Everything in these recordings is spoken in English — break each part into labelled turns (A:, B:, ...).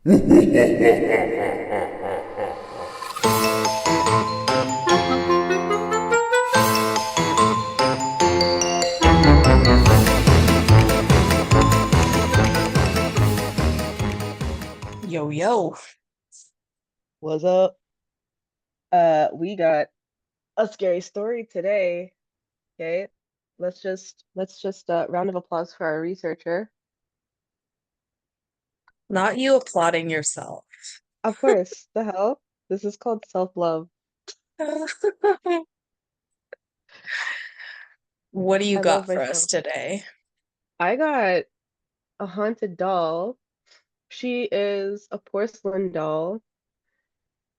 A: Yo, yo.
B: What's up? We got a scary story today. Okay. Let's just round of applause for our researcher.
A: Not you applauding yourself.
B: Of course, the hell? This is called self-love.
A: What do you
B: I love
A: got for us
B: myself.
A: today?
B: I got a haunted doll. She is a porcelain doll,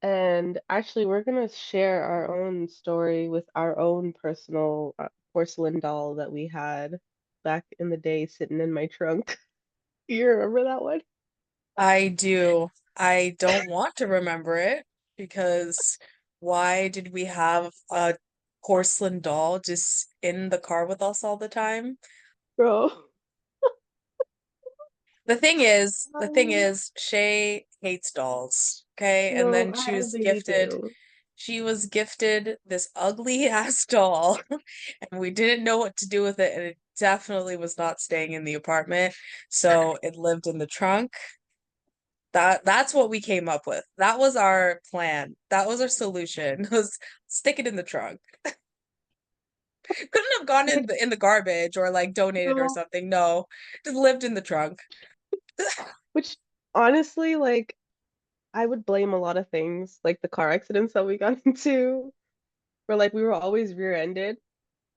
B: and actually we're gonna share our own story with our own personal porcelain doll that we had back in the day sitting in my trunk. You remember that one?
A: I do. I don't want to remember it because why did we have a porcelain doll just in the car with us all the time?
B: Bro.
A: The thing is, Shay hates dolls, okay? And
B: No,
A: then
B: I really do.
A: she was gifted this ugly ass doll, and we didn't know what to do with it, and it definitely was not staying in the apartment, so it lived in the trunk. That's what we came up with. That was our plan. That was our solution, was stick it in the trunk. Couldn't have gone
B: Like,
A: in the garbage or like donated or
B: no,
A: something. No, just lived in the trunk.
B: which honestly, like, I would blame a lot of things, like the car accidents that we got into, where like we were always rear-ended.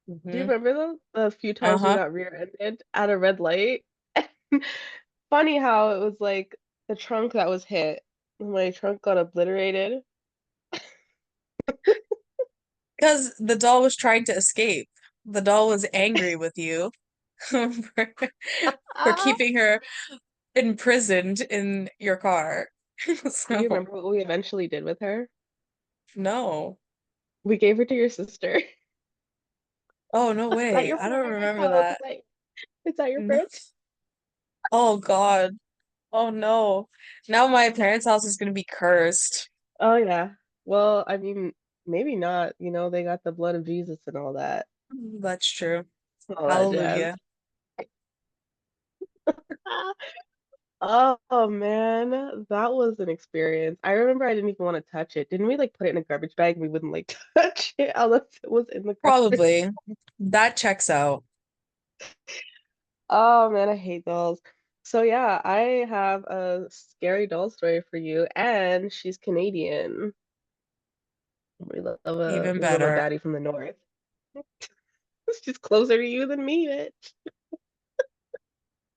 B: Do you
A: Hmm.
B: remember those? The few times we
A: Uh-huh.
B: got rear-ended at a red light? Funny how it was like the trunk that was hit. My trunk got obliterated.
A: Because the doll was trying to escape. The doll was angry with you for, for
B: Ah!
A: keeping her imprisoned in your car.
B: Do you
A: So,
B: remember what we eventually did with her?
A: no.
B: We gave her to your sister.
A: Oh, no
B: At
A: way.
B: your
A: I don't
B: parents'
A: remember
B: house.
A: that.
B: It's at your
A: No.
B: parents'
A: Oh, God. Oh, no. Now my parents' house is going to be cursed.
B: Oh yeah. Well, I mean, maybe not. They got the blood of Jesus and
A: That's true.
B: all that jazz.
A: Hallelujah.
B: Oh man, that was an experience. I remember I didn't even want to touch it. Didn't we like put it in a garbage bag? We wouldn't like touch it unless it was in the garbage.
A: Probably. That checks out.
B: Oh man, I hate dolls. So yeah, I have a scary doll story for you, and she's Canadian.
A: Even
B: We love a
A: better.
B: baddie from the north. She's closer to you than me, bitch.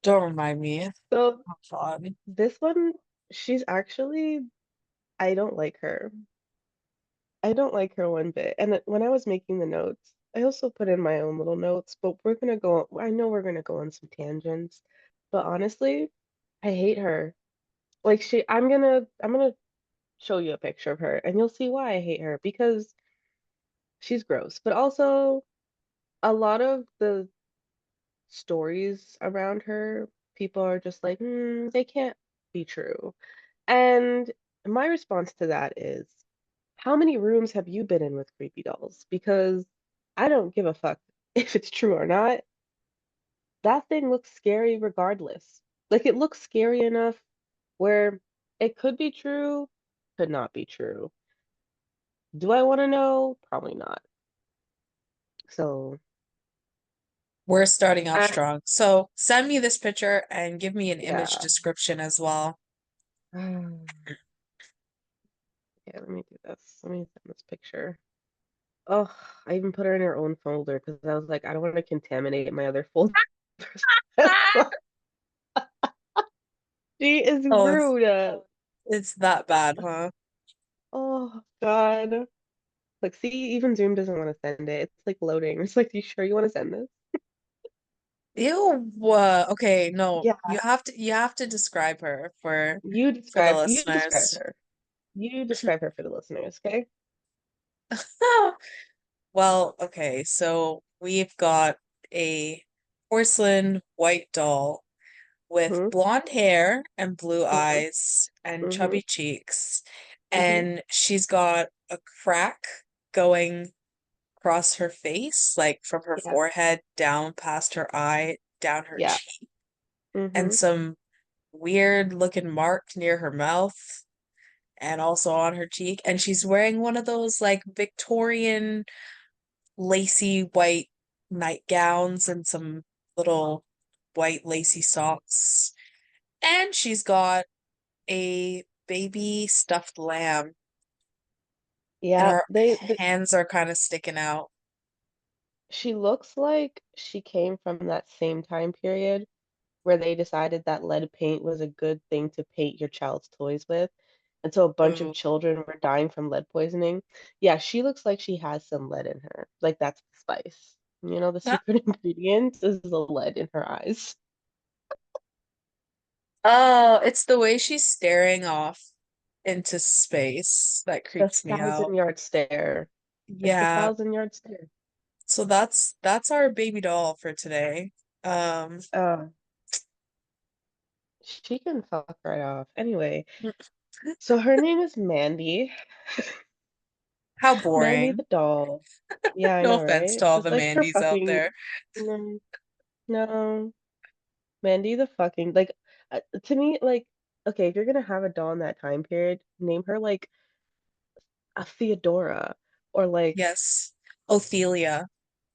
A: Don't remind me.
B: So
A: Oh, God.
B: this one, she's actually, I don't like her. I don't like her one bit. And when I was making the notes, I also put in my own little notes, but I know we're gonna go on some tangents, but honestly, I hate her. Like I'm gonna show you a picture of her and you'll see why I hate her because she's gross. But also a lot of the stories around her, people are just like, they can't be true. And my response to that is, how many rooms have you been in with creepy dolls? Because I don't give a fuck if it's true or not. That thing looks scary regardless. Like it looks scary enough where it could be true, could not be true. Do I want to know? Probably not. So,
A: We're starting off
B: I,
A: strong. So send me this picture and give me an image
B: yeah.
A: description as well.
B: Yeah, let me do this. Let me send this picture. Oh, I even put her in her own folder because I was like, I don't want to contaminate my other folders. She is
A: Oh,
B: rude.
A: it's that bad, huh?
B: Oh God. Like, see, even Zoom doesn't want to send it. It's like loading. It's like, you sure you want to send this?
A: Ew. Okay, no.
B: Yeah,
A: You have to describe her for the
B: you describe
A: listeners.
B: her. You describe her for the listeners, okay?
A: Well, okay, so we've got a porcelain white doll with
B: Hmm.
A: blonde hair and blue
B: Hmm.
A: eyes. and
B: Mm-hmm.
A: chubby cheeks,
B: Mm-hmm.
A: and she's got a crack going across her face, like from her
B: Yeah.
A: forehead down past her eye, down her
B: Yeah.
A: cheek, and
B: Mm-hmm.
A: some weird looking mark near her mouth and also on her cheek. And she's wearing one of those like Victorian lacy white nightgowns and some little white lacy socks. And she's got a baby stuffed lamb, and
B: Yeah.
A: her
B: They
A: hands are kind of sticking out.
B: she looks like she came from that same time period where they decided that lead paint was a good thing to paint your child's toys with. And so a bunch of
A: Ooh.
B: children were dying from lead poisoning. Yeah, she looks like she has some lead in her. Like that's the spice. You know, the
A: Uh,
B: secret ingredient is the lead in her eyes.
A: Oh, it's the way she's staring off into space that
B: The
A: creeps me out.
B: thousand yard stare. It's the
A: Yeah.
B: thousand yard stare.
A: So that's our baby doll for today. Um,
B: Uh, she can fuck right off. Anyway, so her name is Mandy.
A: how
B: Mandy
A: boring.
B: the doll. Yeah, I
A: No
B: know,
A: offense
B: right?
A: to all
B: Just
A: the
B: like her
A: Mandys out
B: fucking.
A: there.
B: No, no. Mandy the fucking like to me like okay, if you're gonna have a doll in that time period, name her like a Theodora or like
A: Yes. Ophelia.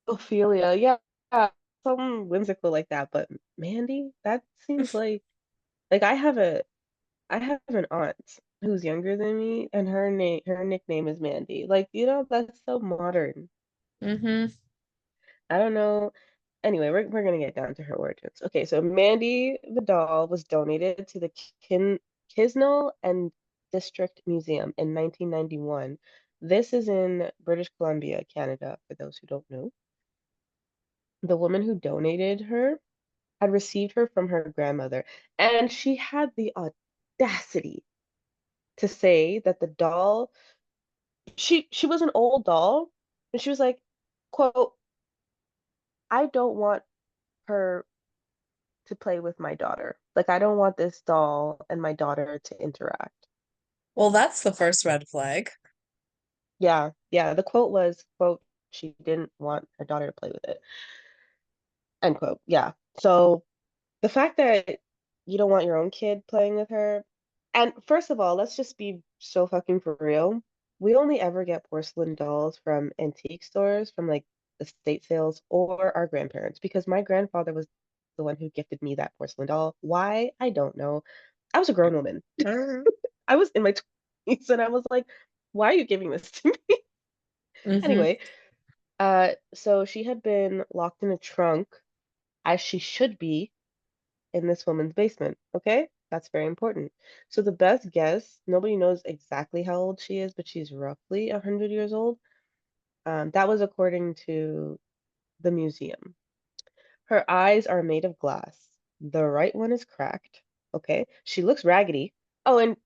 B: Ophelia. Yeah, yeah, something whimsical like that. But Mandy, that seems like I have an aunt who's younger than me, and her nickname is Mandy. Like you know, that's so modern.
A: Mm-hmm.
B: I don't know. Anyway, we're gonna get down to her origins. Okay, so Mandy the doll was donated to the Kisnell and District Museum in 1991. This is in British Columbia, Canada, for those who don't know. The woman who donated her had received her from her grandmother, and she had the audacity to say that the doll, she was an old doll, and she was like, quote, I don't want her to play with my daughter. Like, I don't want this doll and my daughter to interact.
A: Well, that's the first red flag.
B: Yeah, yeah. The quote was, quote, she didn't want her daughter to play with it. End quote. Yeah. So the fact that you don't want your own kid playing with her, and first of all, let's just be so fucking for real. We only ever get porcelain dolls from antique stores, from like estate sales, or our grandparents, because my grandfather was the one who gifted me that porcelain doll. Why? I don't know. I was a grown woman. I was in my 20s and I was like, why are you giving this to me?
A: Mm-hmm.
B: Anyway, so she had been locked in a trunk, as she should be, in this woman's basement. Okay? That's very important. So the best guess, nobody knows exactly how old she is, but she's roughly 100 years old. That was according to the museum. Her eyes are made of glass. The right one is cracked. Okay. She looks raggedy. Oh, and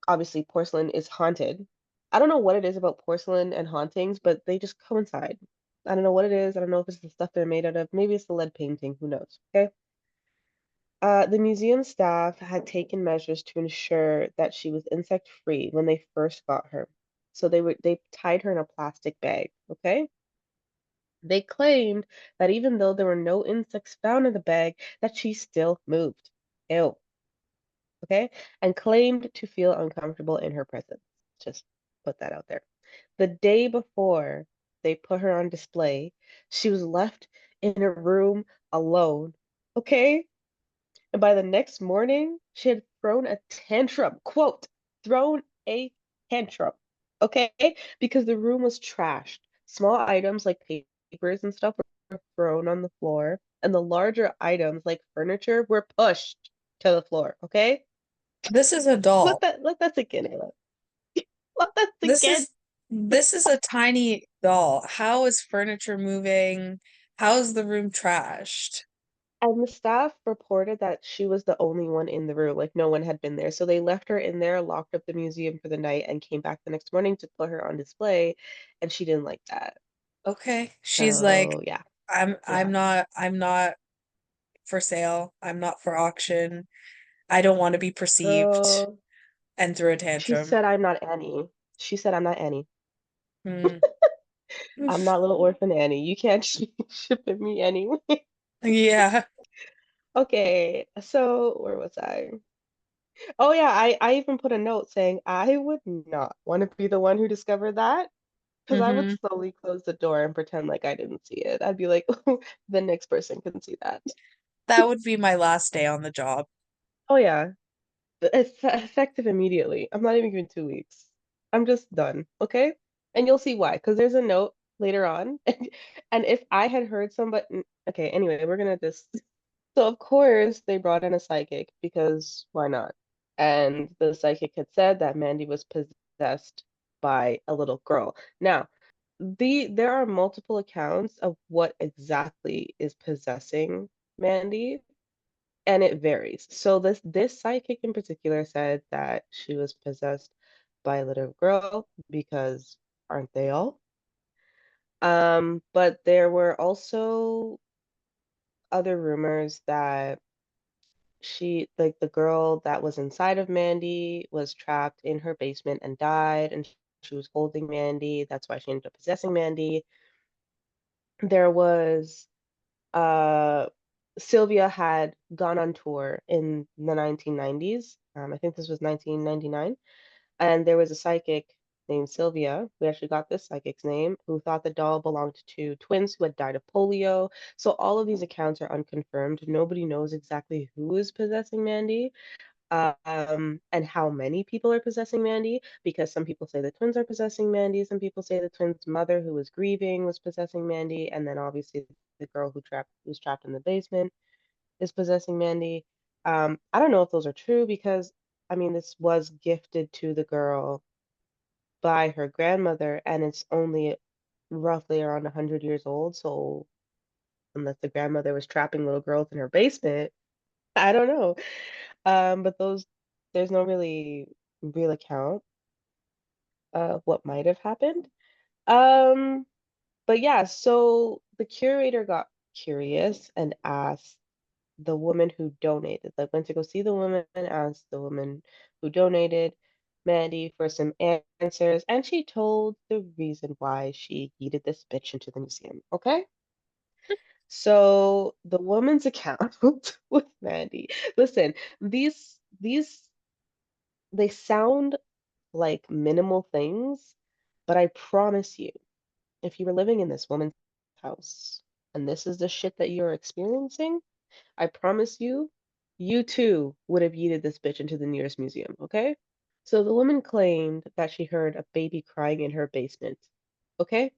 B: obviously porcelain is haunted. I don't know what it is about porcelain and hauntings, but they just coincide. I don't know what it is. I don't know if it's the stuff they're made out of. Maybe it's the lead painting. Who knows? Okay. The museum staff had taken measures to ensure that she was insect free when they first got her. So they tied her in a plastic bag. Okay. They claimed that even though there were no insects found in the bag, that she still moved. Ew. Okay? And claimed to feel uncomfortable in her presence. Just put that out there. The day before they put her on display, she was left in a room alone. Okay? And by the next morning, she had thrown a tantrum. Quote, thrown a tantrum. Okay? Because the room was trashed. Small items like papers and stuff were thrown on the floor, and the larger items like furniture were pushed to the floor. Okay?
A: This is a doll.
B: Let that sink in, Ayla. Let that sink
A: This
B: in.
A: is this is a tiny doll. How is furniture moving? How is the room trashed?
B: And the staff reported that she was the only one in the room, like no one had been there. So they left her in there, locked up the museum for the night, and came back the next morning to put her on display. And she didn't like that.
A: Okay. She's like,
B: So yeah,
A: I'm
B: yeah.
A: not for sale. I'm not for auction. I don't want to be
B: Girl,
A: perceived. and threw a
B: She
A: tantrum.
B: said I'm not Annie. She said I'm not Annie.
A: Hmm.
B: I'm not little orphan Annie. You can't ship me anyway.
A: Yeah.
B: Okay, so where was I? Oh yeah, I even put a note saying I would not want to be the one who discovered that because I would
A: Hmm.
B: slowly close the door and pretend like I didn't see it. I'd be like, the next person can see that.
A: That would be my last day on the job.
B: Oh yeah, it's effective immediately. I'm not even giving 2 weeks. I'm just done, okay? And you'll see why, because there's a note later on. And if I had heard somebody, okay, anyway, we're gonna just. So of course they brought in a psychic because why not? And the psychic had said that Mandy was possessed by a little girl. Now, there are multiple accounts of what exactly is possessing Mandy, and it varies. So this psychic in particular said that she was possessed by a little girl because aren't they all? But there were also other rumors that like the girl that was inside of Mandy was trapped in her basement and died, and she was holding Mandy. That's why she ended up possessing Mandy. There was uh Sylvia had gone on tour in the 1990s. I think this was 1999, and there was a psychic named Sylvia. We actually got this psychic's name, who thought the doll belonged to twins who had died of polio. So all of these accounts are unconfirmed. Nobody knows exactly who is possessing Mandy, and how many people are possessing Mandy, because some people say the twins are possessing Mandy, some people say the twins' mother, who was grieving, was possessing Mandy, and then obviously the girl who's trapped in the basement is possessing Mandy. I don't know if those are true because I mean this was gifted to the girl by her grandmother, and it's only roughly around 100 years old. So unless the grandmother was trapping little girls in her basement, I don't know. But there's no really real account of what might have happened. Um, but yeah, so the curator got curious and asked the woman who donated, like went to go see the woman and asked the woman who donated Mandy for some answers, and she told the reason why she yeeted this bitch into the museum. Okay? So the woman's account with Mandy. Listen, these they sound like minimal things, but I promise you, if you were living in this woman's house and this is the shit that you're experiencing, I promise you, you too would have yeeted this bitch into the nearest museum, okay? So the woman claimed that she heard a baby crying in her basement, okay?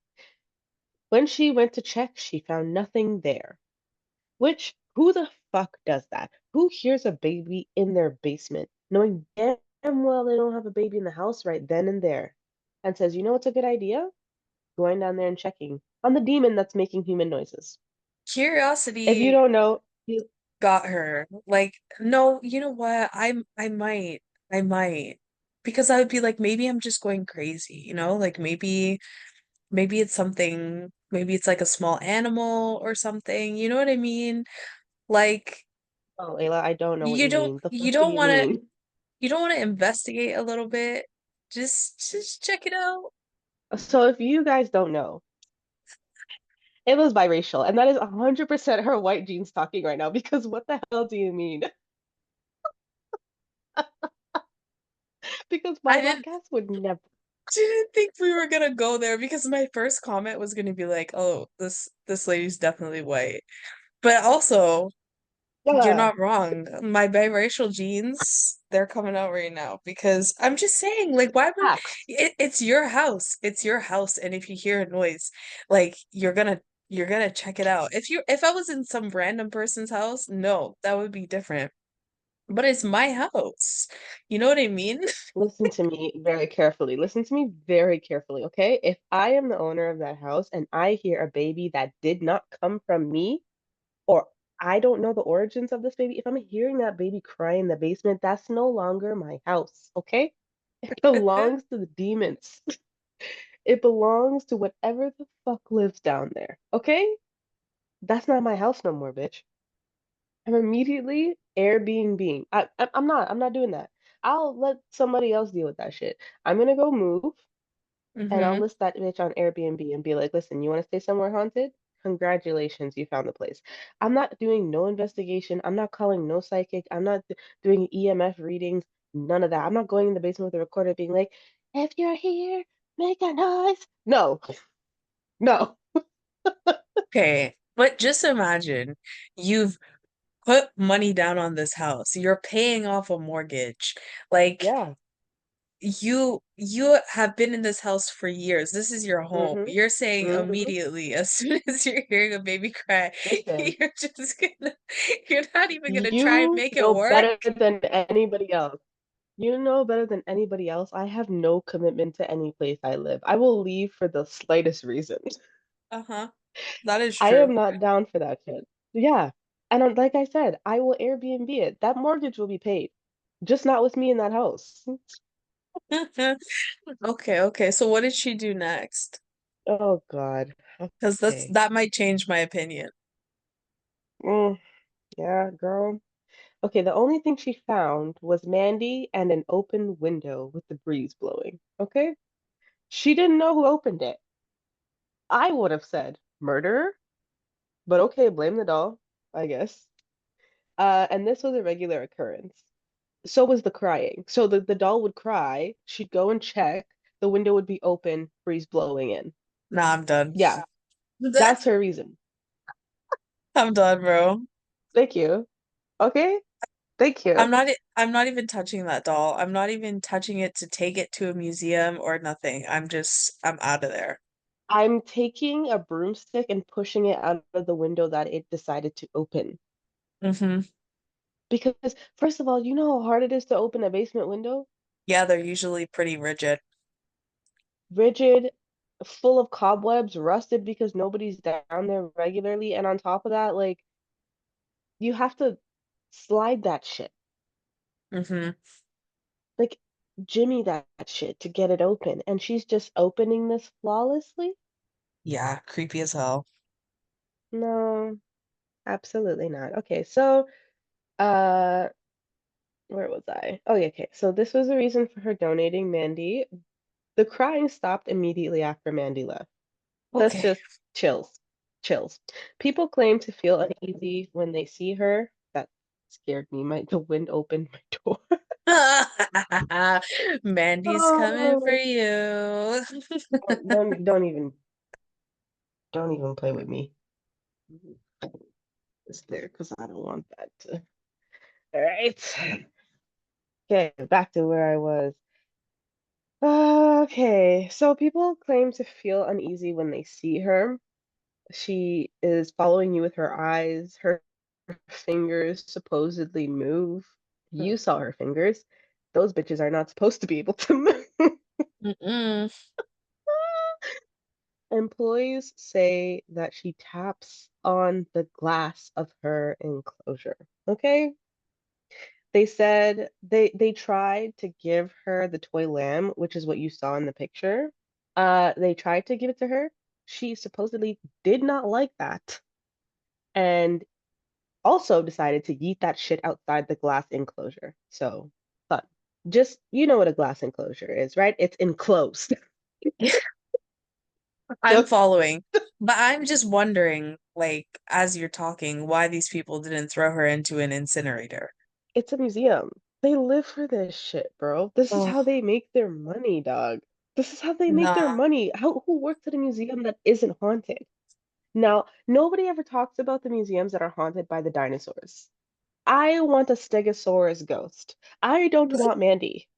B: When she went to check, she found nothing there. Which, who the fuck does that? Who hears a baby in their basement, knowing damn well they don't have a baby in the house right then and there, and says, you know what's a good idea? Going down there and checking on the demon that's making human noises. If you
A: Curiosity
B: don't know, you,
A: got her. Like, no, you know what? I might. Because I would be like, maybe I'm just going crazy, you know? Like maybe it's something, maybe it's like a small animal or something. You know what I mean? Like
B: oh, Ayla, I don't know what
A: you
B: you
A: don't
B: mean. The
A: you
B: fuck do
A: don't
B: you
A: want to
B: mean?
A: you don't want to investigate a little bit. Just check it out.
B: So if you guys don't know, Ayla's biracial, and that is 100% her white genes talking right now, because what the hell do you mean? Because my
A: I
B: black
A: didn't
B: ass would never.
A: didn't think we were gonna go there because my first comment was gonna be like, "Oh, this lady's definitely white." But also, you're
B: Yeah,
A: not wrong. My biracial genes, they're coming out right now because I'm just saying, like, why would
B: facts.
A: it's your house. It's your house, and if you hear a noise, like you're gonna check it out. If I was in some random person's house, no, that would be different. But it's my house. You know what I mean?
B: Listen to me very carefully. Listen to me very carefully, okay? If I am the owner of that house and I hear a baby that did not come from me, or I don't know the origins of this baby, if I'm hearing that baby cry in the basement, that's no longer my house, okay? It belongs to the demons. It belongs to whatever the fuck lives down there, okay? That's not my house no more, bitch. I'm immediately Airbnb. I'm not doing that. I'll let somebody else deal with that shit. I'm gonna go move and I'll
A: Mm-hmm.
B: list that bitch on Airbnb and be like, listen, you want to stay somewhere haunted? Congratulations, you found the place. I'm not doing no investigation. I'm not calling no psychic. I'm not doing EMF readings. None of that. I'm not going in the basement with a recorder being like, if you're here, make a noise. No, no.
A: Okay, but just imagine you've put money down on this house. You're paying off a mortgage. Like
B: Yeah.
A: you have been in this house for years. This is your home.
B: Mm-hmm.
A: You're saying
B: Mm-hmm.
A: immediately as soon as you're hearing a baby cry,
B: Listen,
A: you're just gonna you're not even gonna try and
B: you
A: make it
B: know
A: work.
B: better than anybody else. You know better than anybody else. I have no commitment to any place I live. I will leave for the slightest reason.
A: Uh-huh. That is
B: I
A: true.
B: am not down for that shit. Yeah. And like I said, I will Airbnb it. That mortgage will be paid, just not with me in that house.
A: Okay, okay. So what did she do next?
B: Oh God.
A: Because
B: Okay.
A: that might change my opinion.
B: Mm, yeah, girl. Okay, the only thing she found was Mandy and an open window with the breeze blowing. Okay? She didn't know who opened it. I would have said murder, but okay, blame the doll, I guess. And this was a regular occurrence. So was the crying. So the doll would cry, she'd go and check, the window would be open, breeze blowing in.
A: Nah, I'm done.
B: Yeah, that's her reason.
A: I'm done, bro.
B: Thank you. Okay? Thank you.
A: I'm not even touching that doll. I'm not even touching it to take it to a museum or nothing. I'm out of there.
B: I'm taking a broomstick and pushing it out of the window that it decided to open.
A: Hmm.
B: Because, first of all, you know how hard it is to open a basement window?
A: Yeah, they're usually pretty rigid.
B: Rigid, full of cobwebs, rusted because nobody's down there regularly. And on top of that, like, you have to slide that shit.
A: Hmm.
B: Like, Jimmy that shit to get it open. And she's just opening this flawlessly?
A: Yeah, creepy as hell.
B: No, absolutely not. Okay, so, uh, where was I? Oh, yeah, okay. So this was the reason for her donating Mandy. The crying stopped immediately after Mandy left. That's
A: Okay.
B: just chills. Chills. People claim to feel uneasy when they see her. That scared me. The wind opened my door.
A: Mandy's coming for
B: Oh,
A: you.
B: don't even play with me. It's there because I don't want that to. All right. Okay, back to where I was. Okay, so people claim to feel uneasy when they see her. She is following you with her eyes. Her fingers supposedly move. You saw her fingers. Those bitches are not supposed to be able to move.
A: Mm-mm.
B: Employees say that she taps on the glass of her enclosure. Okay? They said they tried to give her the toy lamb, which is what you saw in the picture. They tried to give it to her. She supposedly did not like that and also decided to yeet that shit outside the glass enclosure. So, fun. Just, you know what a glass enclosure is, right? It's enclosed.
A: I'm
B: Just,
A: following. But I'm just wondering, like, as you're talking, why these people didn't throw her into an incinerator.
B: it's a museum. They live for this shit, bro. This is
A: Oh,
B: how they make their money, dog. This is how they make their
A: nah.
B: money. Who works at a museum that isn't haunted? Now, nobody ever talks about the museums that are haunted by the dinosaurs. I want a Stegosaurus ghost. I don't want Mandy.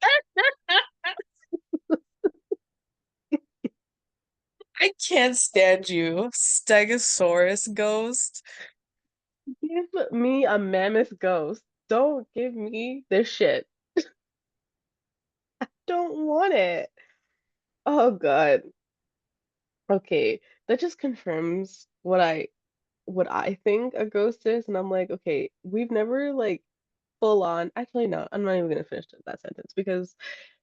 A: I can't stand you. Stegosaurus ghost.
B: Give me a mammoth ghost. Don't give me this shit. Don't want it. Oh God. Okay, that just confirms what I think a ghost is, and I'm like, okay, we've never like full on. Actually, no, I'm not even gonna finish that sentence because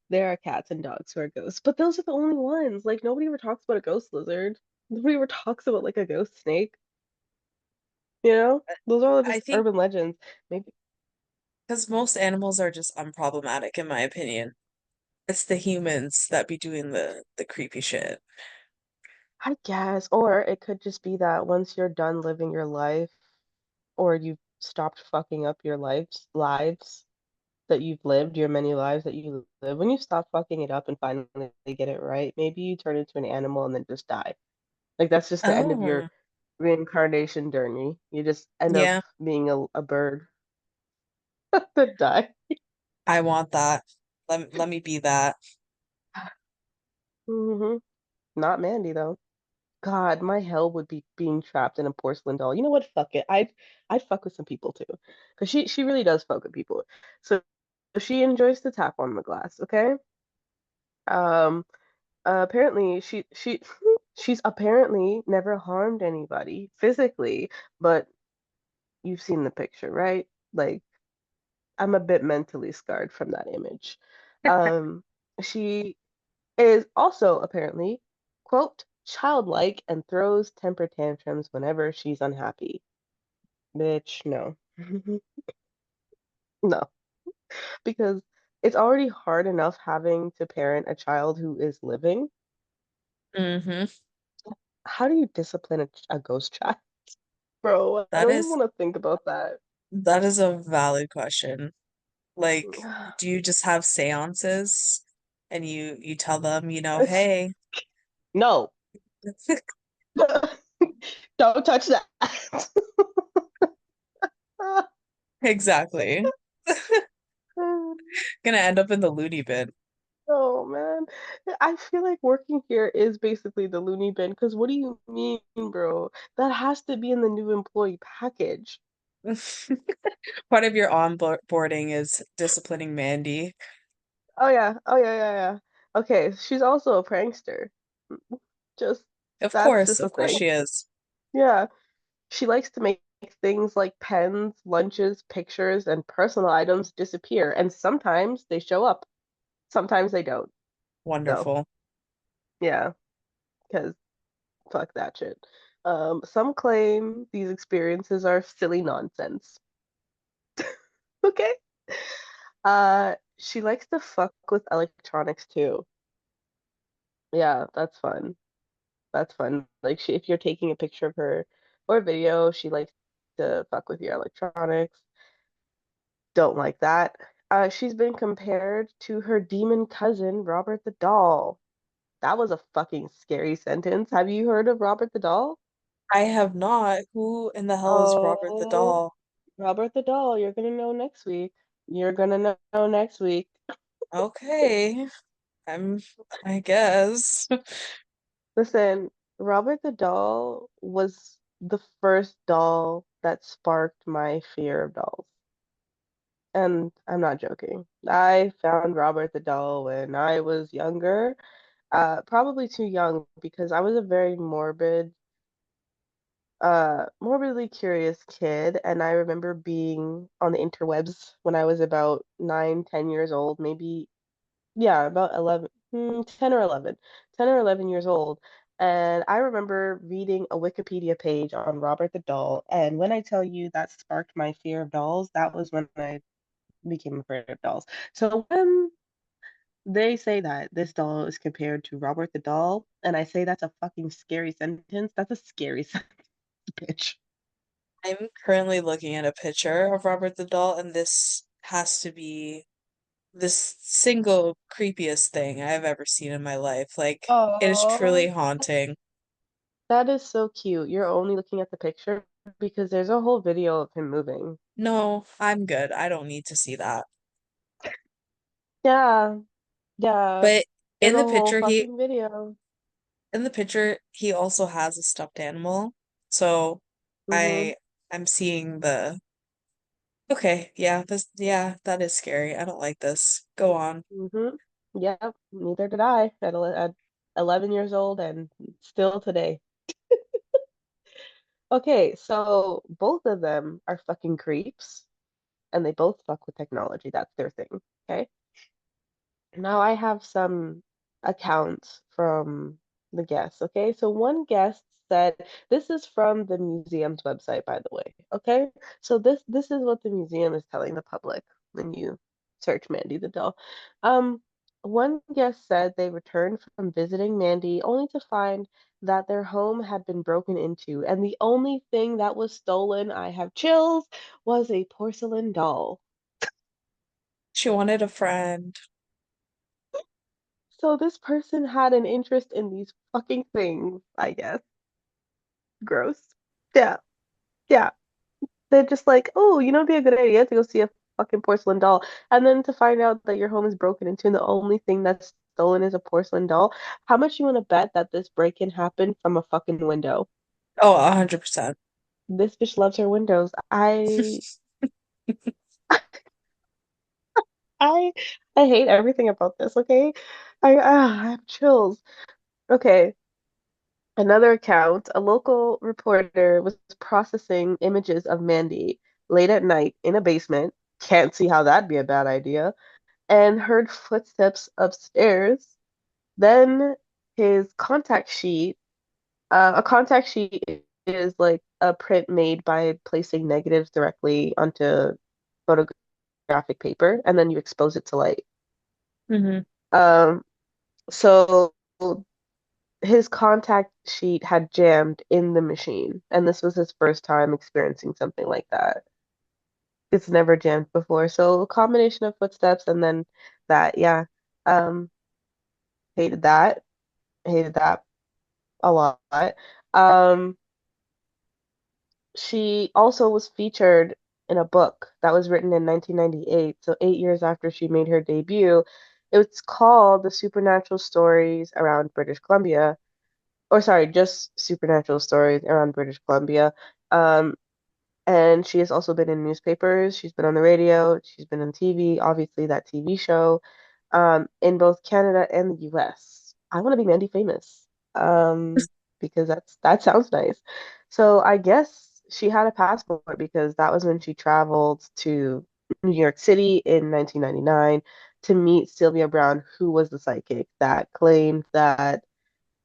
B: there are cats and dogs who are ghosts, but those are the only ones. Like nobody ever talks about a ghost lizard. Nobody ever talks about like a ghost snake. You know, those are all
A: I
B: just
A: think
B: urban legends. Maybe.
A: Because most animals are just unproblematic, in my opinion. It's the humans that be doing the creepy shit.
B: I guess, or it could just be that once you're done living your life, or you've stopped fucking up your lives that you've lived, your many lives that you live, when you stop fucking it up and finally get it right, maybe you turn into an animal and then just die. Like that's just the end of your
A: Oh,
B: reincarnation journey. You just end up
A: yeah,
B: being a bird that die.
A: I want that. Let me be that.
B: hmm Not Mandy though. God, my hell would be being trapped in a porcelain doll. You know what? Fuck it. I'd fuck with some people too, because she really does fuck with people. So she enjoys to tap on the glass. Okay. Um. Apparently she's apparently never harmed anybody physically, but you've seen the picture, right? Like I'm a bit mentally scarred from that image. Um. She is also apparently, quote, childlike and throws temper tantrums whenever she's unhappy. Bitch, no. No, because it's already hard enough having to parent a child who is living.
A: Hmm.
B: How do you discipline a ghost child? Bro, I
A: That
B: don't even
A: is
B: want to think about that.
A: that is a valid question. Like, do you just have seances and you tell them, hey,
B: No, don't touch that.
A: exactly. Gonna end up in the loony bin.
B: Oh man, I feel like working here is basically the loony bin. Because what do you mean, bro? That has to be in the new employee package.
A: Part of your onboarding is disciplining Mandy.
B: Oh yeah, yeah, yeah. Okay, she's also a prankster. Just that's just a
A: Of course
B: thing.
A: she is.
B: Yeah, she likes to make things like pens, lunches, pictures, and personal items disappear, and sometimes they show up. Sometimes they don't, though.
A: Wonderful.
B: Yeah, because fuck that shit. Some claim these experiences are silly nonsense. Okay. She likes to fuck with electronics too. Yeah, that's fun. That's fun. Like if you're taking a picture of her or a video, she likes to fuck with your electronics. Don't like that. She's been compared to her demon cousin, Robert the Doll. That was a fucking scary sentence. Have you heard of Robert the Doll?
A: I have not. Who in the hell is Robert the
B: Oh,
A: doll?
B: Robert the Doll, you're gonna know next week. You're gonna know next week.
A: Okay, I'm, I guess.
B: Listen, Robert the Doll was the first doll that sparked my fear of dolls. And I'm not joking. I found Robert the Doll when I was younger, probably too young because I was a very morbidly curious kid, and I remember being on the interwebs when I was about 9, 10 years old, maybe, yeah, about 11, 10 or 11, 10 or 11 years old. And I remember reading a Wikipedia page on Robert the Doll, and when I tell you that sparked my fear of dolls, that was when I became afraid of dolls. So when they say that this doll is compared to Robert the Doll, and I say that's a fucking scary sentence, that's a scary sentence, bitch.
A: I'm currently looking at a picture of Robert the doll, and this has to be this single creepiest thing I've ever seen in my life. Like, it is truly
B: Oh,
A: haunting.
B: that is so cute. You're only looking at the picture because there's a whole video of him moving.
A: No, I'm good. I don't need to see that.
B: Yeah, yeah.
A: But
B: There's
A: in
B: a
A: the
B: whole
A: picture,
B: fucking video.
A: he also has a stuffed animal. So
B: Mm-hmm.
A: I I'm seeing the okay, yeah, that is scary. I don't like this. Go on.
B: Mm-hmm. Yeah, neither did I at 11 years old and still today. Okay, so both of them are fucking creeps and they both fuck with technology. That's their thing. Okay. Now I have some accounts from the guests. Okay. So one guest said, this is from the museum's website, by the way. Okay. So this is what the museum is telling the public. when you search Mandy the doll. Um, One guest said they returned from visiting Mandy only to find that their home had been broken into, and the only thing that was stolen, I have chills, was a porcelain doll.
A: She wanted a friend.
B: So this person had an interest in these fucking things, I guess. Gross. Yeah, yeah. They're just like, oh, it'd be a good idea to go see a fucking porcelain doll. And then to find out that your home is broken into and the only thing that's stolen is a porcelain doll. How much you want to bet that this break-in happened from a fucking window?
A: Oh, 100%.
B: This bitch loves her windows. I I hate everything about this, okay? I have chills. Okay, another account, a local reporter was processing images of Mandy late at night in a basement. Can't see how that'd be a bad idea. And heard footsteps upstairs. Then his contact sheet, a contact sheet is like a print made by placing negatives directly onto photographic paper, and then you expose it to light.
A: Hmm.
B: Um, so his contact sheet had jammed in the machine, and this was his first time experiencing something like that. It's never jammed before, so a combination of footsteps and then that, yeah. Um, hated that. Hated that a lot. Um, she also was featured in a book that was written in 1998, so 8 years after she made her debut. It's called The Supernatural Stories Around British Columbia, or sorry, just Supernatural Stories Around British Columbia. Um, and she has also been in newspapers, she's been on the radio, she's been on TV, obviously that TV show, in both Canada and the US. I want to be Mandy famous, because that sounds nice. So I guess she had a passport because that was when she traveled to New York City in 1999 to meet Sylvia Brown, who was the psychic that claimed that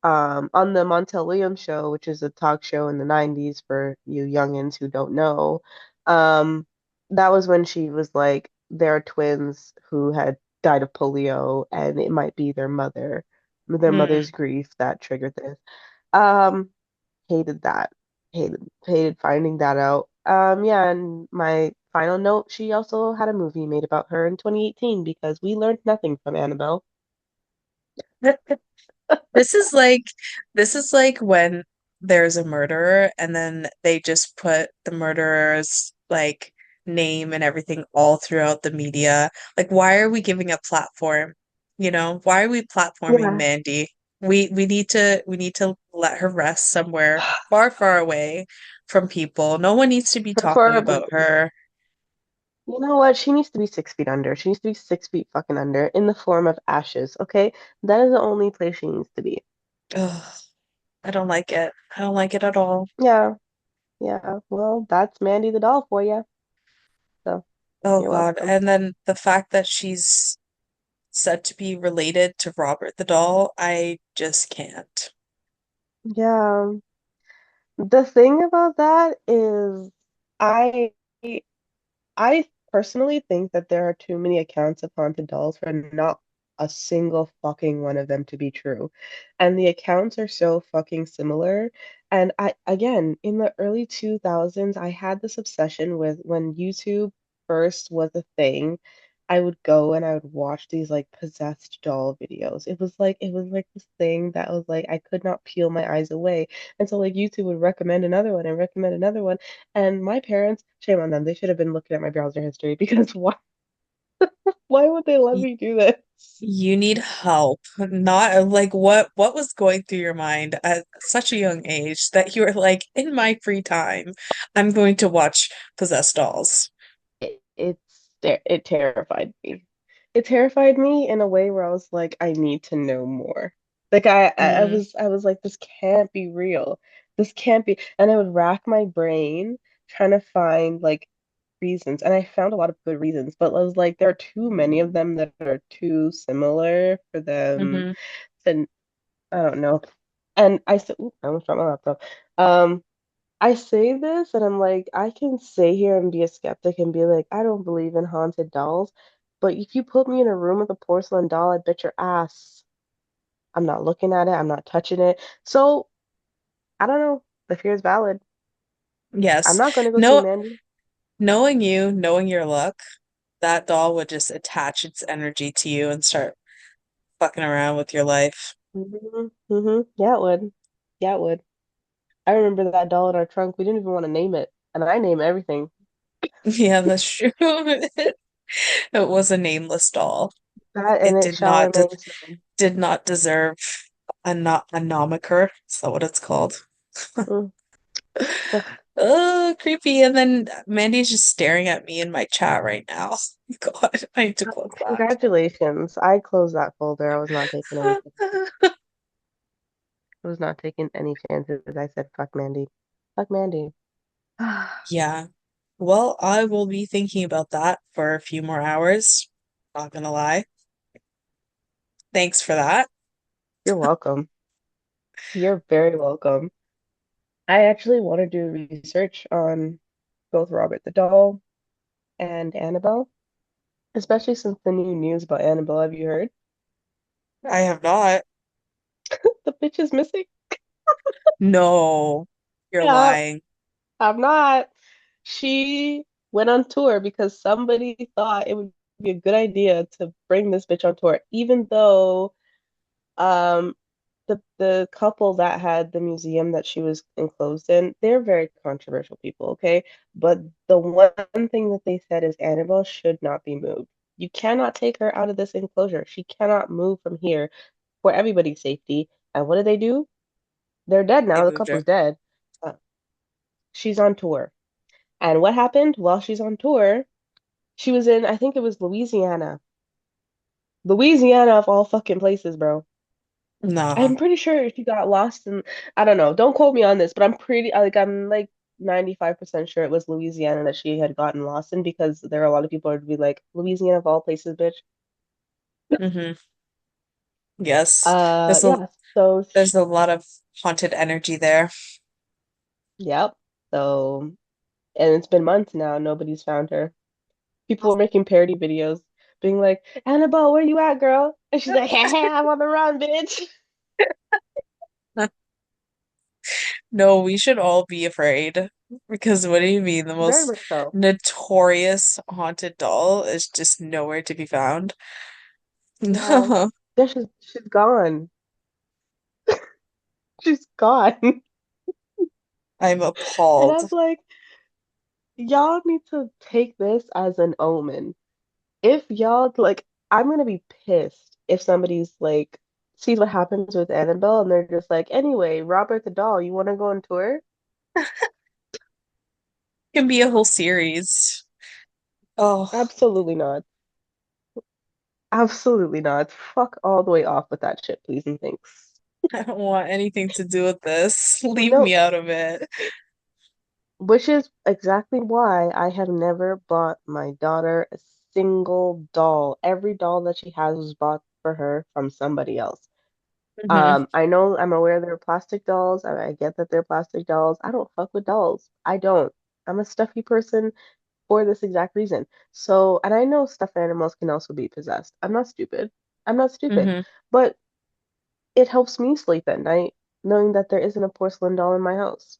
B: on the Montel Williams show, which is a talk show in the 90s for you youngins who don't know, um, that was when she was like, there are twins who had died of polio, and it might be their
A: Mm.
B: mother's grief that triggered this. Um, Hated that. Hated finding that out. Yeah, and my final note, she also had a movie made about her in 2018 because we learned nothing from Annabelle.
A: This is like this is like when there's a murderer and then they just put the murderer's like name and everything all throughout the media. Like why are we giving a platform? You know, why are we platforming
B: Yeah.
A: Mandy? We need to let her rest somewhere far, far away from people. No one needs to be talking
B: Preferably.
A: about her.
B: You know what? She needs to be 6 feet under. She needs to be 6 feet fucking under in the form of ashes, okay? That is the only place she needs to be.
A: Ugh, I don't like it. I don't like it at all.
B: Yeah, yeah. Well, that's Mandy the doll for you. So,
A: Oh
B: you're
A: God.
B: welcome.
A: And then the fact that she's said to be related to Robert the doll, I just can't.
B: Yeah. The thing about that is I I personally think that there are too many accounts of haunted dolls for not a single fucking one of them to be true. And the accounts are so fucking similar. And again, in the early 2000s, I had this obsession with when YouTube first was a thing. I would go and I would watch these like possessed doll videos. It was like this thing that was like I could not peel my eyes away. And so like YouTube would recommend another one and recommend another one. And my parents, shame on them, they should have been looking at my browser history because why would they let
A: Y-
B: me do this?
A: You need help. Not like what was going through your mind at such a young age that you were like, in my free time, I'm going to watch possessed dolls.
B: It terrified me. It terrified me in a way where I was like, I need to know more. Like
A: Mm,
B: I was like, this can't be real. This can't be. And I would rack my brain trying to find like reasons. And I found a lot of good reasons, but I was like, there are too many of them that are too similar for them
A: hmm.
B: to, I don't know. And I said, ooh, I almost dropped my laptop. Um, I say this and I'm like, I can sit here and be a skeptic and be like, I don't believe in haunted dolls. But if you put me in a room with a porcelain doll, I bet your ass I'm not looking at it, I'm not touching it. So I don't know. The fear is valid. I'm
A: Yes.
B: not gonna go see
A: No,
B: Mandy.
A: knowing you, knowing your luck, that doll would just attach its energy to you and start fucking around with your life.
B: Yeah, it would. Yeah, it would. I remember that doll in our trunk. We didn't even want to name it. And I name everything.
A: Yeah, that's true. It was a nameless doll.
B: That and
A: It
B: it
A: did
B: shall
A: not de
B: remain so.
A: did not deserve a nomiker. Is that what it's called?
B: Mm. Ugh.
A: Oh, creepy. And then Mandy's just staring at me in my chat right now. God, I need to close that.
B: Congratulations. I closed that folder. I was not taking any I was not taking any chances. I said, fuck Mandy. Fuck Mandy.
A: Yeah. Well, I will be thinking about that for a few more hours. Not gonna lie. Thanks for that.
B: You're welcome. You're very welcome. I actually want to do research on both Robert the Doll and Annabelle, especially since the new news about Annabelle. Have you heard?
A: I have not.
B: The bitch is missing.
A: No, you're
B: Yeah,
A: lying.
B: I'm not. She went on tour because somebody thought it would be a good idea to bring this bitch on tour, even though um the couple that had the museum that she was enclosed in, they're very controversial people, okay? But the one thing that they said is Annabelle should not be moved. You cannot take her out of this enclosure. She cannot move from here for everybody's safety. And what did they do? They're dead
A: They
B: now. The
A: moved her.
B: couple's dead. Uh, she's on tour. And what happened while she's on tour? She was in, I think it was Louisiana. Louisiana of all fucking places, bro.
A: Nah.
B: I'm pretty sure she got lost in, I don't know, don't quote me on this, but I'm like 95% sure it was Louisiana that she had gotten lost in because there are a lot of people who would be like, Louisiana of all places, bitch.
A: Hmm. Yes. There's a
B: Yeah, so,
A: there's a lot of haunted energy there.
B: yep. So, and it's been months now, nobody's found her. People were making parody videos, being like, Annabelle, where you at, girl? And she's like, hey, I'm on the run, bitch.
A: No, we should all be afraid. Because what do you mean? The
B: Very
A: most
B: much so.
A: notorious haunted doll is just nowhere to be found.
B: Yeah.
A: No,
B: Yeah, she's gone. She's gone.
A: I'm
B: And
A: appalled.
B: I'm like, y'all need to take this as an omen. If y'all like, I'm gonna be pissed if somebody's like sees what happens with Annabelle and they're just like, anyway, Robert the doll, you want to go on tour?
A: Can be a whole series. Oh,
B: Absolutely not. Absolutely not. Fuck all the way off with that shit, please and thanks.
A: I don't want anything to do with this. Leave
B: No,
A: me out of it.
B: which is exactly why I have never bought my daughter a single doll. Every doll that she has was bought for her from somebody else.
A: Hmm.
B: I know I'm aware they're plastic dolls. I get that they're plastic dolls. I don't fuck with dolls. I don't. I'm a stuffy person for this exact reason. So, and I know stuffed animals can also be possessed. I'm not stupid. I'm not stupid.
A: Hmm.
B: But it helps me sleep at night knowing that there isn't a porcelain doll in my house.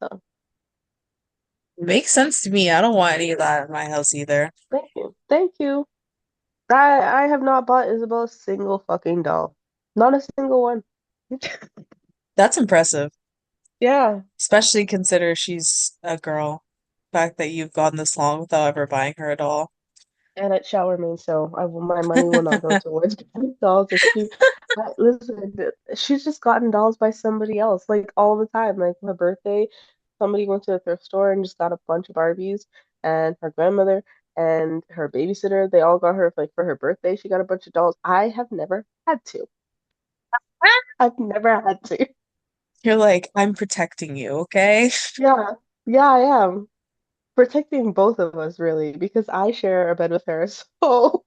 B: So,
A: Makes sense to me. I don't want any of that in my house either.
B: thank you. Thank you. I have not bought Isabel a single fucking doll. Not a single one.
A: That's impressive,
B: Yeah.
A: especially consider she's a girl. The fact that you've gone this long without ever buying her a doll.
B: And it shall remain so. My money will not go towards getting dolls if she. Listen, she's just gotten dolls by somebody else, like all the time. Like her birthday, somebody went to the thrift store and just got a bunch of Barbies, and her grandmother and her babysitter, they all got her like for her birthday. She got a bunch of dolls. I have never had to. I've never had to.
A: You're like, I'm protecting you, okay?
B: Yeah, yeah, I am protecting both of us really because I share a bed with her. So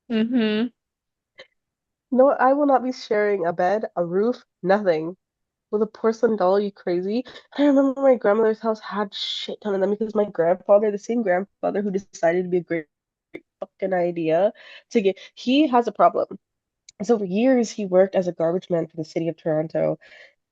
A: Hmm.
B: no, I will not be sharing a bed, a roof, nothing. with a porcelain doll, you crazy? And I remember my grandmother's house had shit ton of them because my grandfather, the same grandfather who decided to be a great fucking idea to get, he has a problem. So for years he worked as a garbage man for the city of Toronto.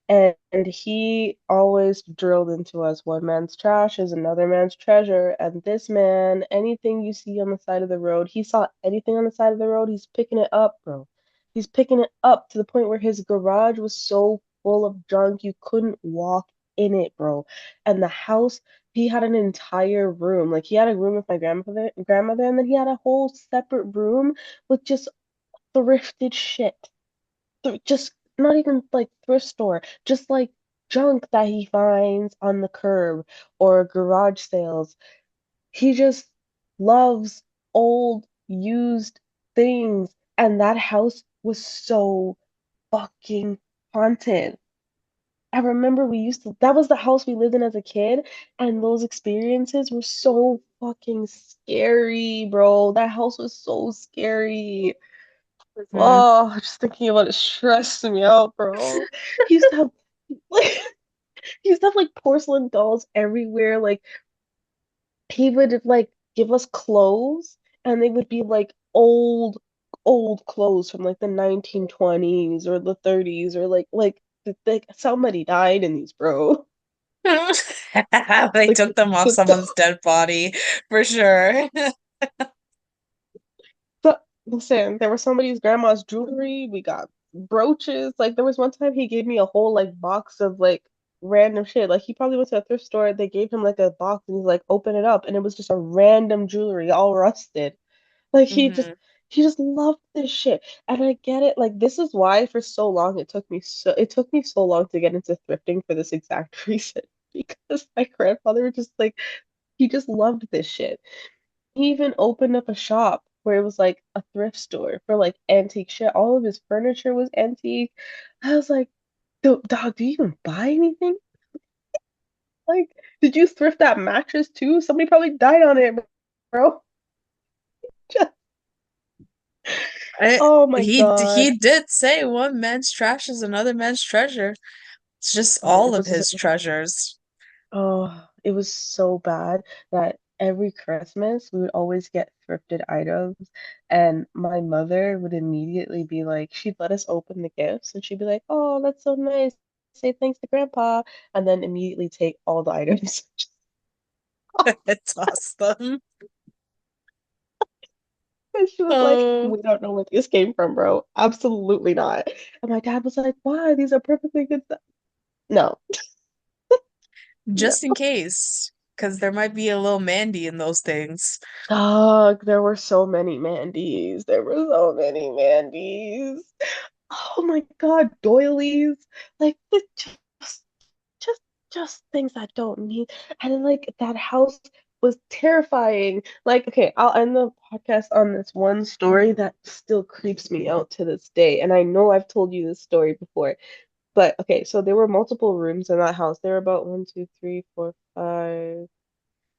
B: And he always drilled into us one man's trash is another man's treasure. And this man, anything you see on the side of the road, he saw anything on the side of the road, he's picking it up, bro. He's picking it up to the point where his garage was so full of junk you couldn't walk in it, bro. And the house, he had an entire room. Like he had a room with my grandmother, and then he had a whole separate room with just thrifted shit, just not even like thrift store, just like junk that he finds on the curb or garage sales. He just loves old, used things. And that house was so fucking haunted. I remember we used to, that was the house we lived in as a kid, and those experiences were so fucking scary, bro. That house was so scary.
A: Mm.
B: Oh, just thinking about it stresses me out, bro. He used to have like he used to have like porcelain dolls everywhere. Like he would like give us clothes and they would be like old clothes from like the 1920s or the 30s or like somebody died in these, bro.
A: They
B: Like
A: took them off
B: the,
A: someone's dead body for sure.
B: listen, there was somebody's grandma's jewelry. We got brooches. Like there was one time he gave me a whole like box of like random shit. Like he probably went to a thrift store. They gave him like a box and he's like, open it up, and it was just a random jewelry, all rusted. Like
A: Hmm.
B: he just loved this shit. And I get it. Like this is why for so long it took me so long to get into thrifting for this exact reason. Because my grandfather was just like he just loved this shit. He even opened up a shop where it was like a thrift store for like antique shit. All of his furniture was antique. I was like, Dog, do you even buy anything? Like, did you thrift that mattress too? Somebody probably died on it, bro. Just,
A: I,
B: oh my
A: he
B: God.
A: did say one man's trash is another man's treasure. It's just
B: It
A: all of
B: was
A: his treasures.
B: it was so bad that every Christmas we would always get thrifted items, and my mother would immediately be like, she'd let us open the gifts, and she'd be like, "Oh, that's so nice. Say thanks to Grandpa," and then immediately take all the items.
A: It's awesome.
B: And she was like,
A: Oh,
B: "We don't know where this came from, bro. Absolutely not." And my dad was like, "Why? These are perfectly good stuff." No, no.
A: just in case, because there might be a little Mandy in those things.
B: Dog, there were so many Mandys. There were so many Mandys. Oh my God, doilies. Like just just just things I don't need. And then like that house was terrifying. Like, okay, I'll end the podcast on this one story that still creeps me out to this day. And I know I've told you this story before. But okay, so there were multiple rooms in that house. There were about one, two, three, four, five.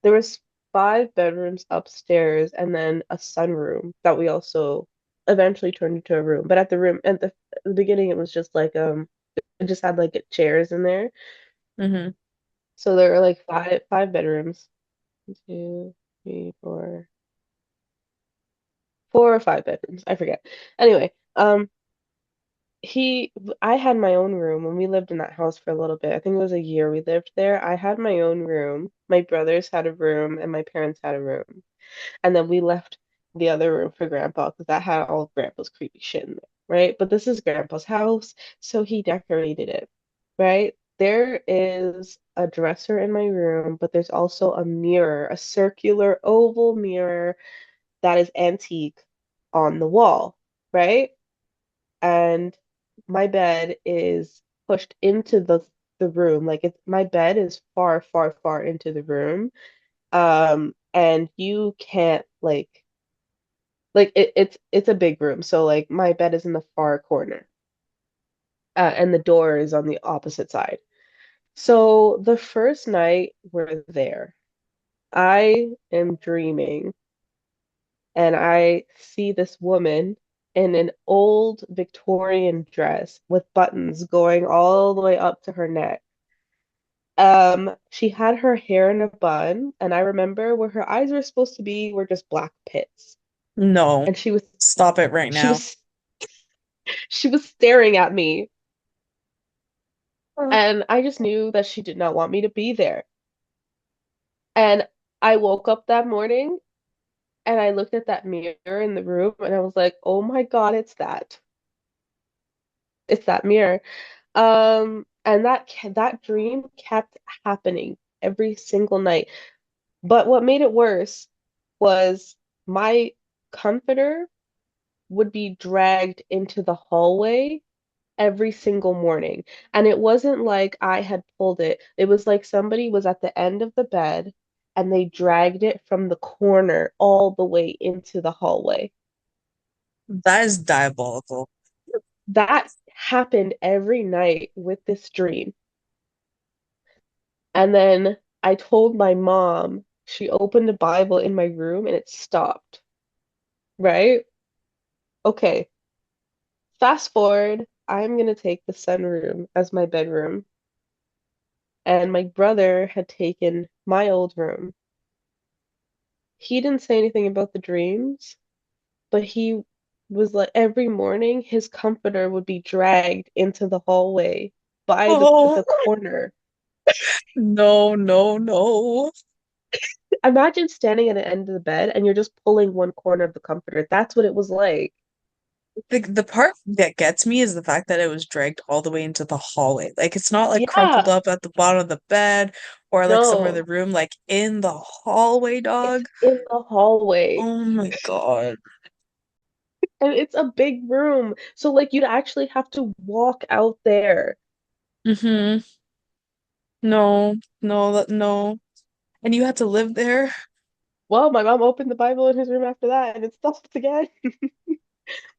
B: There was five bedrooms upstairs and then a sunroom that we also eventually turned into a room. But at the beginning it was just like it just had like chairs in there.
A: Hmm.
B: So there were like five bedrooms. One, two, three, four or five bedrooms. I forget. Anyway, he I had my own room when we lived in that house for a little bit. I think it was a year we lived there. I had my own room. My brothers had a room and my parents had a room. And then we left the other room for Grandpa because that had all of Grandpa's creepy shit in there, right? But this is Grandpa's house, so he decorated it, right? There is a dresser in my room, but there's also a mirror, a circular oval mirror that is antique on the wall, right? And my bed is pushed into the room. Like it's my bed is far, far, far into the room. And you can't it's a big room, so like my bed is in the far corner, and the door is on the opposite side. So the first night we're there, I am dreaming, and I see this woman. in an old Victorian dress with buttons going all the way up to her neck. She had her hair in a bun, and I remember where her eyes were supposed to be were just black pits.
A: No.
B: And
A: Stop it right
B: she
A: now.
B: was she was staring at me, and I just knew that she did not want me to be there. And I woke up that morning and I looked at that mirror in the room and I was like, "Oh my God, it's that. It's that mirror." And that dream kept happening every single night. But what made it worse was my comforter would be dragged into the hallway every single morning. And it wasn't like I had pulled it. It was like somebody was at the end of the bed and they dragged it from the corner all the way into the hallway.
A: That is diabolical.
B: That happened every night with this dream. And then I told my mom, she opened a Bible in my room and it stopped, right? Okay, fast forward, I'm gonna take the sunroom as my bedroom. And my brother had taken my old room. He didn't say anything about the dreams, but he was like every morning his comforter would be dragged into the hallway by
A: Oh,
B: the corner.
A: no, no, no.
B: Imagine standing at the end of the bed and you're just pulling one corner of the comforter. That's what it was like.
A: The part that gets me is the fact that it was dragged all the way into the hallway. Like it's not like crumpled
B: Yeah,
A: up at the bottom of the bed or like somewhere in the
B: no,
A: room, like in the hallway,
B: it's
A: dog.
B: in the hallway.
A: Oh my God.
B: And it's a big room. So like you'd actually have to walk out there.
A: Mm-hmm. No, no, no. And you had to live there?
B: Well, my mom opened the Bible in his room after that and it stopped again.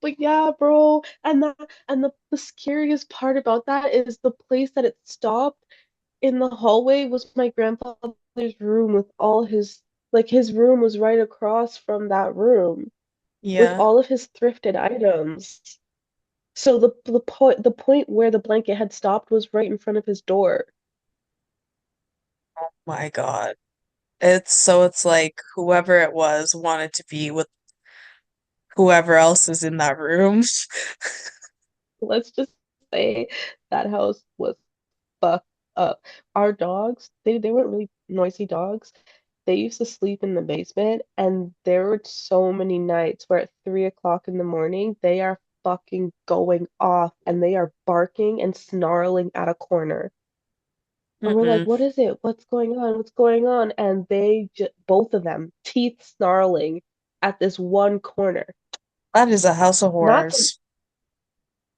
B: But yeah, bro, and the scariest part about that is the place that it stopped in the hallway was my grandfather's room with all his like his room was right across from that room with
A: Yeah.
B: all of his thrifted items. So the point where the blanket had stopped was right in front of his door.
A: My God. It's like whoever it was wanted to be with whoever else is in that room.
B: Let's just say that house was fucked up. Our dogs, they weren't really noisy dogs. They used to sleep in the basement, and there were so many nights where at 3 o'clock in the morning they are fucking going off and they are barking and snarling at a corner. And we're like,
A: Mm-mm.
B: what is it? What's going on? What's going on? And they just, both of them, teeth snarling at this one corner.
A: That is a house of
B: Not to
A: horrors.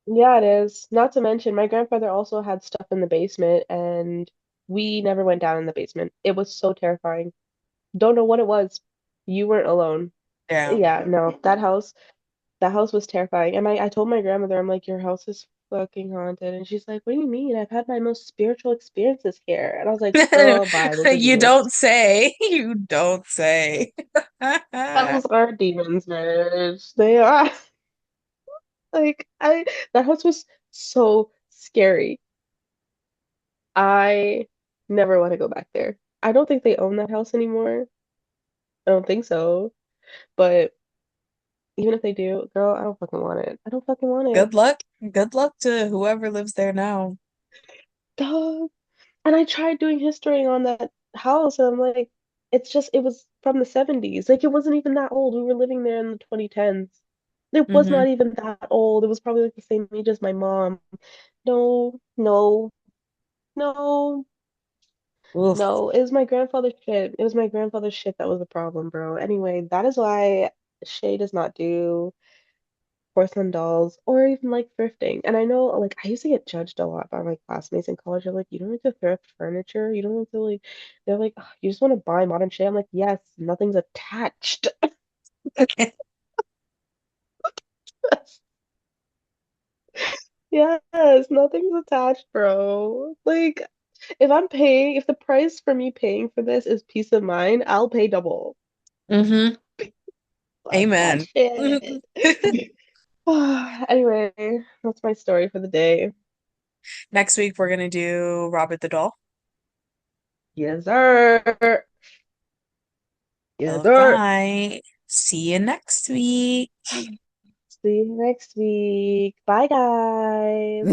B: Yeah, it is. Not to mention, my grandfather also had stuff in the basement, and we never went down in the basement. It was so terrifying. Don't know what it was. You weren't alone.
A: Yeah.
B: Yeah, no, that house was terrifying. And I told my grandmother, I'm like, your house is fucking haunted. And she's like, what do you mean? I've had my most spiritual experiences here. And I was like, girl, bye, those are
A: You
B: demons.
A: don't say. You don't say.
B: Those are demons, bitch. They are. Like, that house was so scary. I never want to go back there. I don't think they own that house anymore. I don't think so. But even if they do, girl, I don't fucking want it. I don't fucking want it.
A: Good luck. Good luck to whoever lives there now.
B: Dog. And I tried doing history on that house, and I'm like, it was from the 70s. Like, it wasn't even that old. We were living there in the 2010s. It was
A: Mm-hmm.
B: not even that old. It was probably like the same age as my mom. No, no, no.
A: Oof.
B: No, it was my grandfather's shit. It was my grandfather's shit that was the problem, bro. Anyway, that is why Shay does not do porcelain dolls or even like thrifting. And I know, like, I used to get judged a lot by my classmates in college. They're like, you don't like to thrift furniture. You don't like to like. They're like, "Ugh, you just want to buy modern shit." I'm like, yes, nothing's attached. Yes, nothing's attached, bro. Like, if the price for me paying for this is peace of mind, I'll pay double.
A: Mm-hmm.
B: Fuck that
A: Amen.
B: shit. Anyway, that's my story for the day.
A: Next week we're gonna do Robert the Doll.
B: Yes, sir. Yes,
A: All
B: sir.
A: right. See you next week.
B: See you next week. Bye, guys.